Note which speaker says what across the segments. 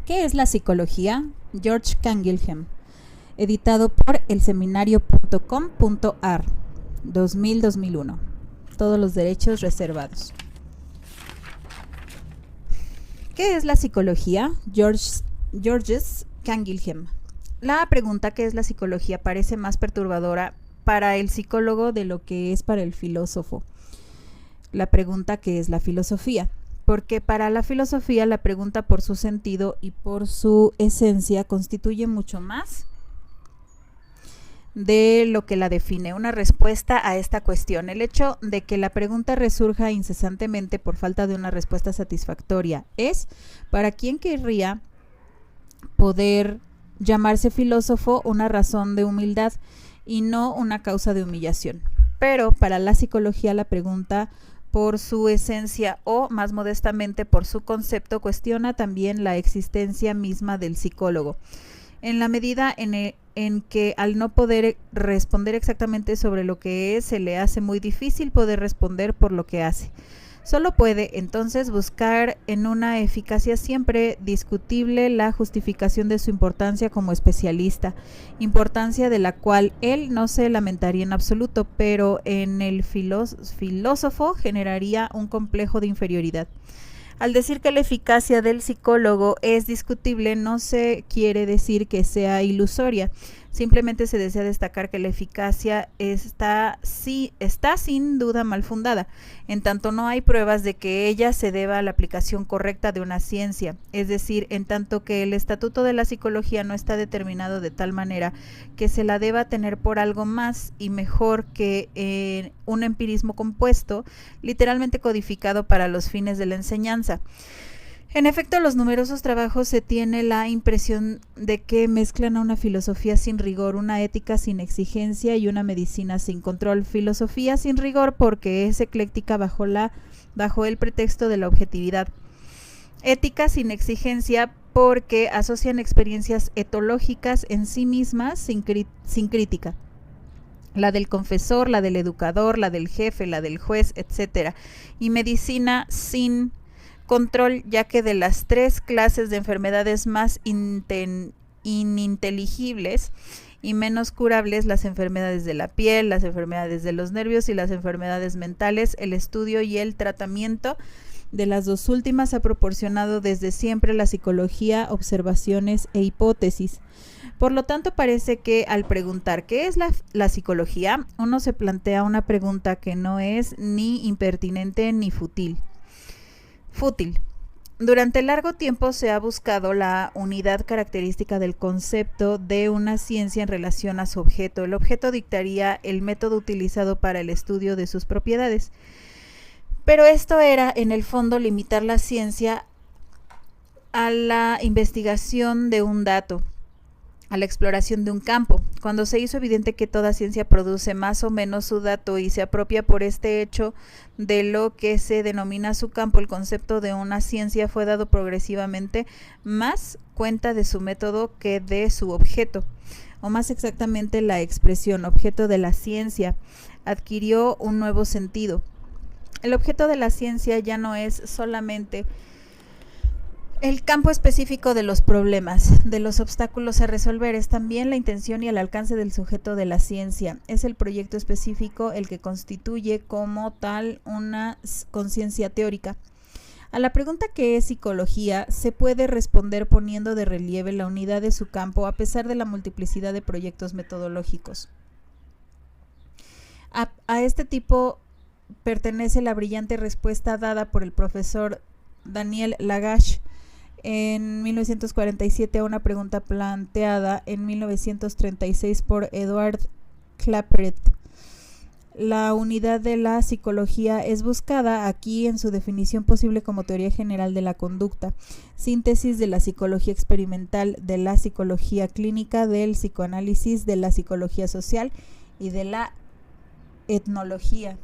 Speaker 1: ¿Qué es la psicología? George Canguilhem, editado por elseminario.com.ar, 2000-2001. Todos los derechos reservados. ¿Qué es la psicología? Georges Canguilhem. La pregunta ¿qué es la psicología? Parece más perturbadora para el psicólogo de lo que es para el filósofo. La pregunta ¿qué es la filosofía? Porque para la filosofía la pregunta por su sentido y por su esencia constituye mucho más de lo que la define, una respuesta a esta cuestión. El hecho de que la pregunta resurja incesantemente por falta de una respuesta satisfactoria es, para quien querría poder llamarse filósofo, una razón de humildad y no una causa de humillación. Pero para la psicología la pregunta por su esencia o, más modestamente, por su concepto, cuestiona también la existencia misma del psicólogo. En la medida en que al no poder responder exactamente sobre lo que es, se le hace muy difícil poder responder por lo que hace. Solo puede entonces buscar en una eficacia siempre discutible la justificación de su importancia como especialista, importancia de la cual él no se lamentaría en absoluto, pero en el filósofo generaría un complejo de inferioridad. Al decir que la eficacia del psicólogo es discutible, no se quiere decir que sea ilusoria. Simplemente se desea destacar que la eficacia está sin duda mal fundada, en tanto no hay pruebas de que ella se deba a la aplicación correcta de una ciencia, es decir, en tanto que el estatuto de la psicología no está determinado de tal manera que se la deba tener por algo más y mejor que un empirismo compuesto, literalmente codificado para los fines de la enseñanza. En efecto, los numerosos trabajos se tiene la impresión de que mezclan a una filosofía sin rigor, una ética sin exigencia y una medicina sin control. Filosofía sin rigor porque es ecléctica bajo el pretexto de la objetividad. Ética sin exigencia porque asocian experiencias etológicas en sí mismas sin crítica. La del confesor, la del educador, la del jefe, la del juez, etc. Y medicina sin control, ya que de las tres clases de enfermedades más ininteligibles y menos curables, las enfermedades de la piel, las enfermedades de los nervios y las enfermedades mentales, el estudio y el tratamiento de las dos últimas ha proporcionado desde siempre la psicología observaciones e hipótesis. Por lo tanto, parece que al preguntar ¿qué es la psicología?, uno se plantea una pregunta que no es ni impertinente ni fútil. Durante largo tiempo se ha buscado la unidad característica del concepto de una ciencia en relación a su objeto. El objeto dictaría el método utilizado para el estudio de sus propiedades. Pero esto era, en el fondo, limitar la ciencia a la investigación de un dato, a la exploración de un campo. Cuando se hizo evidente que toda ciencia produce más o menos su dato y se apropia por este hecho de lo que se denomina su campo, el concepto de una ciencia fue dado progresivamente más cuenta de su método que de su objeto, o más exactamente la expresión objeto de la ciencia adquirió un nuevo sentido. El objeto de la ciencia ya no es solamente el campo específico de los problemas, de los obstáculos a resolver, es también la intención y el alcance del sujeto de la ciencia. Es el proyecto específico el que constituye como tal una conciencia teórica. A la pregunta ¿qué es psicología?, se puede responder poniendo de relieve la unidad de su campo a pesar de la multiplicidad de proyectos metodológicos. A este tipo pertenece la brillante respuesta dada por el profesor Daniel Lagache en 1947 a una pregunta planteada en 1936 por Edward Claperet. La unidad de la psicología es buscada aquí en su definición posible como teoría general de la conducta, síntesis de la psicología experimental, de la psicología clínica, del psicoanálisis, de la psicología social y de la etnología.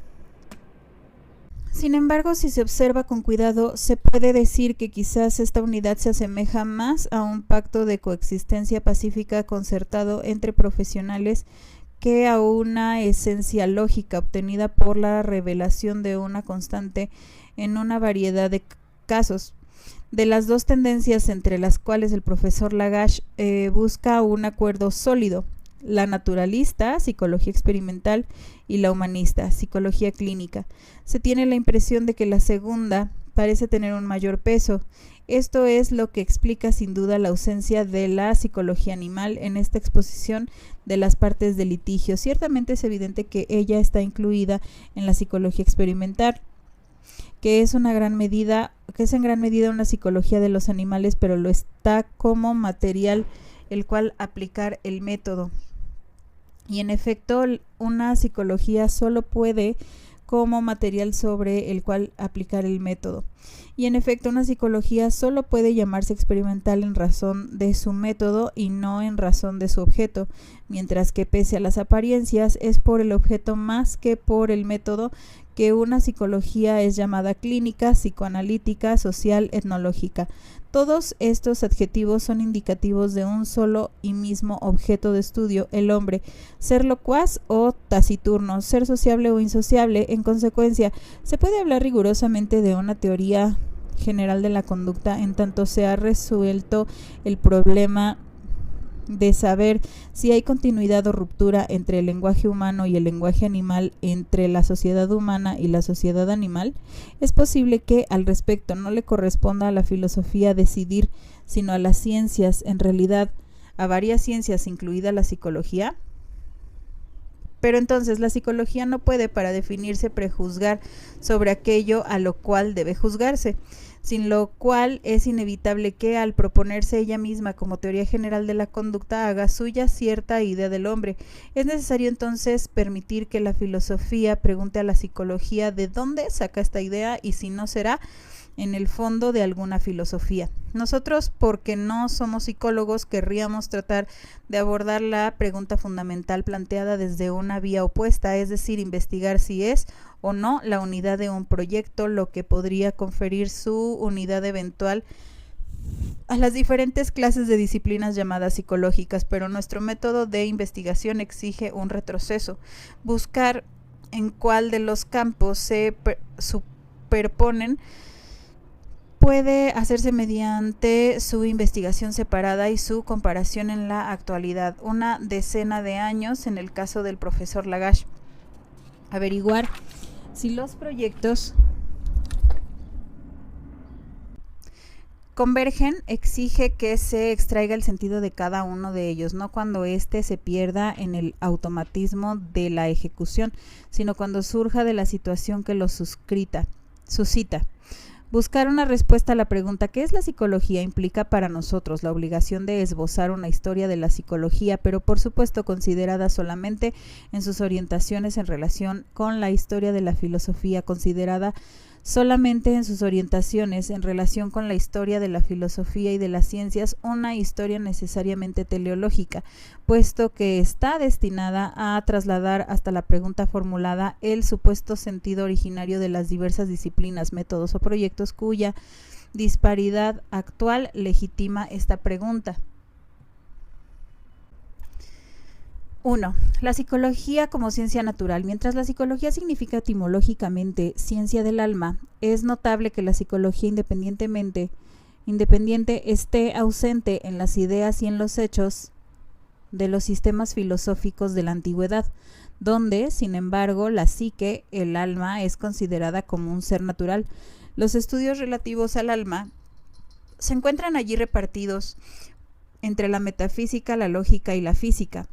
Speaker 1: Sin embargo, si se observa con cuidado, se puede decir que quizás esta unidad se asemeja más a un pacto de coexistencia pacífica concertado entre profesionales que a una esencia lógica obtenida por la revelación de una constante en una variedad de casos. de las dos tendencias entre las cuales el profesor Lagache busca un acuerdo sólido: la naturalista, psicología experimental, y la humanista, psicología clínica. Se tiene la impresión de que la segunda parece tener un mayor peso. Esto es lo que explica sin duda la ausencia de la psicología animal en esta exposición de las partes del litigio. Ciertamente es evidente que ella está incluida en la psicología experimental, que es en gran medida una psicología de los animales, pero lo está como material el cual aplicar el método. Y en efecto, una psicología solo puede como material sobre el cual aplicar el método. Y en efecto, una psicología solo puede llamarse experimental en razón de su método y no en razón de su objeto, mientras que pese a las apariencias es por el objeto más que por el método que una psicología es llamada clínica, psicoanalítica, social, etnológica. Todos estos adjetivos son indicativos de un solo y mismo objeto de estudio, el hombre, ser locuaz o taciturno, ser sociable o insociable. En consecuencia, se puede hablar rigurosamente de una teoría general de la conducta en tanto se ha resuelto el problema de saber si hay continuidad o ruptura entre el lenguaje humano y el lenguaje animal, entre la sociedad humana y la sociedad animal. Es posible que al respecto no le corresponda a la filosofía decidir, sino a las ciencias, en realidad a varias ciencias, incluida la psicología. Pero entonces la psicología no puede, para definirse, prejuzgar sobre aquello a lo cual debe juzgarse, sin lo cual es inevitable que, al proponerse ella misma como teoría general de la conducta, haga suya cierta idea del hombre. Es necesario entonces permitir que la filosofía pregunte a la psicología de dónde saca esta idea y si no será en el fondo de alguna filosofía. Nosotros, porque no somos psicólogos, querríamos tratar de abordar la pregunta fundamental planteada desde una vía opuesta, es decir, investigar si es o no la unidad de un proyecto lo que podría conferir su unidad eventual a las diferentes clases de disciplinas llamadas psicológicas. Pero nuestro método de investigación exige un retroceso, buscar en cuál de los campos se superponen puede hacerse mediante su investigación separada y su comparación en la actualidad. Una decena de años, en el caso del profesor Lagache, averiguar si los proyectos convergen exige que se extraiga el sentido de cada uno de ellos, no cuando éste se pierda en el automatismo de la ejecución, sino cuando surja de la situación que lo suscita. Buscar una respuesta a la pregunta ¿qué es la psicología? Implica para nosotros la obligación de esbozar una historia de la psicología, pero por supuesto considerada solamente en sus orientaciones en relación con la historia de la filosofía, considerada solamente en sus orientaciones en relación con la historia de la filosofía y de las ciencias, una historia necesariamente teleológica, puesto que está destinada a trasladar hasta la pregunta formulada el supuesto sentido originario de las diversas disciplinas, métodos o proyectos cuya disparidad actual legitima esta pregunta. 1. La psicología como ciencia natural. Mientras la psicología significa etimológicamente ciencia del alma, es notable que la psicología independiente esté ausente en las ideas y en los hechos de los sistemas filosóficos de la antigüedad, donde, sin embargo, la psique, el alma, es considerada como un ser natural. Los estudios relativos al alma se encuentran allí repartidos entre la metafísica, la lógica y la física.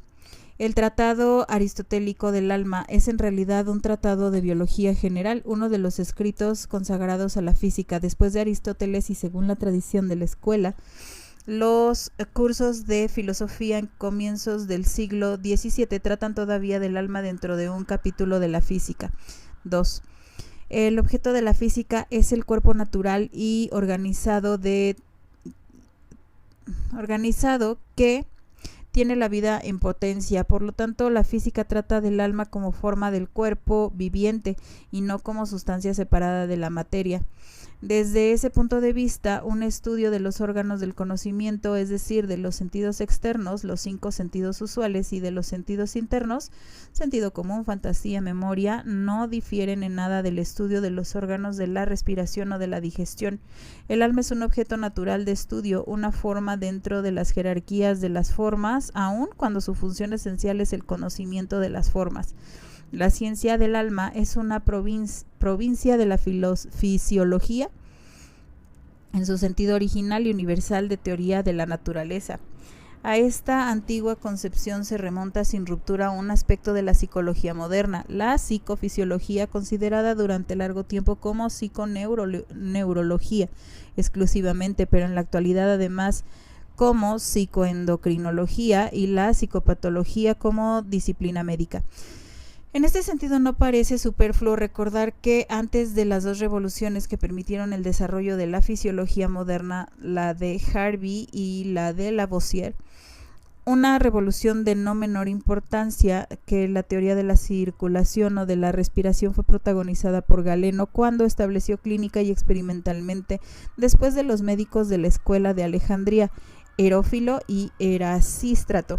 Speaker 1: El tratado aristotélico del alma es en realidad un tratado de biología general, uno de los escritos consagrados a la física. Después de Aristóteles y según la tradición de la escuela, los cursos de filosofía en comienzos del siglo XVII tratan todavía del alma dentro de un capítulo de la física. 2. El objeto de la física es el cuerpo natural y organizado que tiene la vida en potencia. Por lo tanto, la física trata del alma como forma del cuerpo viviente y no como sustancia separada de la materia. Desde ese punto de vista, un estudio de los órganos del conocimiento, es decir, de los sentidos externos, los 5 sentidos usuales, y de los sentidos internos, sentido común, fantasía, memoria, no difieren en nada del estudio de los órganos de la respiración o de la digestión. El alma es un objeto natural de estudio, una forma dentro de las jerarquías de las formas, aun cuando su función esencial es el conocimiento de las formas. La ciencia del alma es una provincia de la fisiología en su sentido original y universal de teoría de la naturaleza. A esta antigua concepción se remonta sin ruptura un aspecto de la psicología moderna, la psicofisiología, considerada durante largo tiempo como psiconeurología exclusivamente, pero en la actualidad además como psicoendocrinología y la psicopatología como disciplina médica. En este sentido, no parece superfluo recordar que antes de las 2 revoluciones que permitieron el desarrollo de la fisiología moderna, la de Harvey y la de Lavoisier, una revolución de no menor importancia que la teoría de la circulación o de la respiración fue protagonizada por Galeno cuando estableció clínica y experimentalmente, después de los médicos de la escuela de Alejandría, Herófilo y Erasístrato,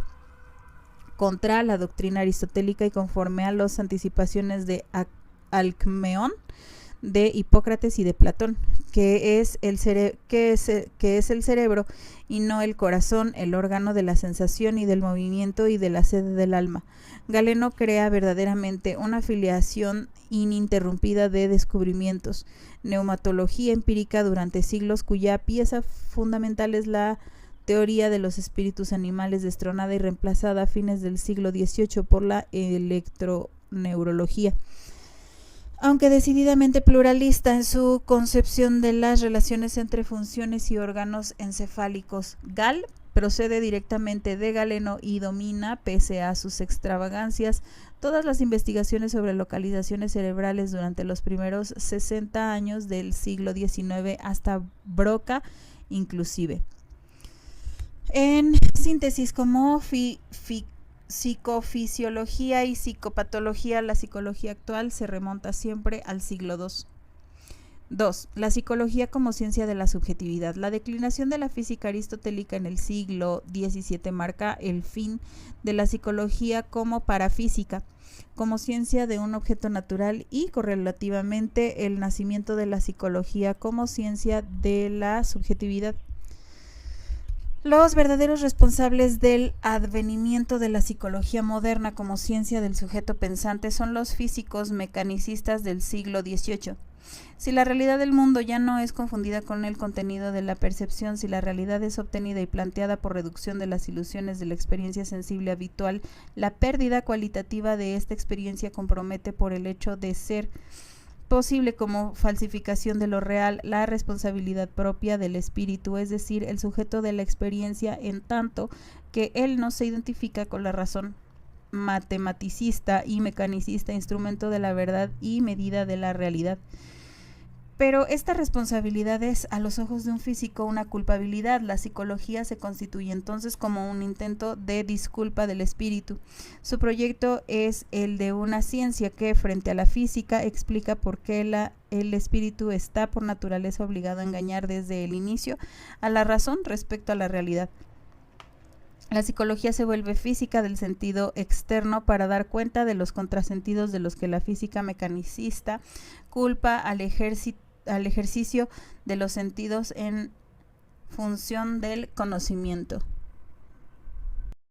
Speaker 1: contra la doctrina aristotélica y conforme a las anticipaciones de Alcmeón, de Hipócrates y de Platón, que es el cerebro y no el corazón, el órgano de la sensación y del movimiento y de la sede del alma. Galeno crea verdaderamente una filiación ininterrumpida de descubrimientos, neumatología empírica durante siglos, cuya pieza fundamental es la teoría de los espíritus animales, destronada y reemplazada a fines del siglo XVIII por la electroneurología. Aunque decididamente pluralista en su concepción de las relaciones entre funciones y órganos encefálicos, Gall procede directamente de Galeno y domina, pese a sus extravagancias, todas las investigaciones sobre localizaciones cerebrales durante los primeros 60 años del siglo XIX hasta Broca inclusive. En síntesis, como psicofisiología y psicopatología, la psicología actual se remonta siempre al siglo II. 2. La psicología como ciencia de la subjetividad. La declinación de la física aristotélica en el siglo XVII marca el fin de la psicología como parafísica, como ciencia de un objeto natural, y correlativamente el nacimiento de la psicología como ciencia de la subjetividad. Los verdaderos responsables del advenimiento de la psicología moderna como ciencia del sujeto pensante son los físicos mecanicistas del siglo XVIII. Si la realidad del mundo ya no es confundida con el contenido de la percepción, si la realidad es obtenida y planteada por reducción de las ilusiones de la experiencia sensible habitual, la pérdida cualitativa de esta experiencia compromete por el hecho de ser posible como falsificación de lo real la responsabilidad propia del espíritu, es decir, el sujeto de la experiencia, en tanto que él no se identifica con la razón matematicista y mecanicista, instrumento de la verdad y medida de la realidad. Pero esta responsabilidad es, a los ojos de un físico, una culpabilidad. La psicología se constituye entonces como un intento de disculpa del espíritu. Su proyecto es el de una ciencia que, frente a la física, explica por qué el espíritu está por naturaleza obligado a engañar desde el inicio a la razón respecto a la realidad. La psicología se vuelve física del sentido externo para dar cuenta de los contrasentidos de los que la física mecanicista culpa al ejercicio de los sentidos en función del conocimiento.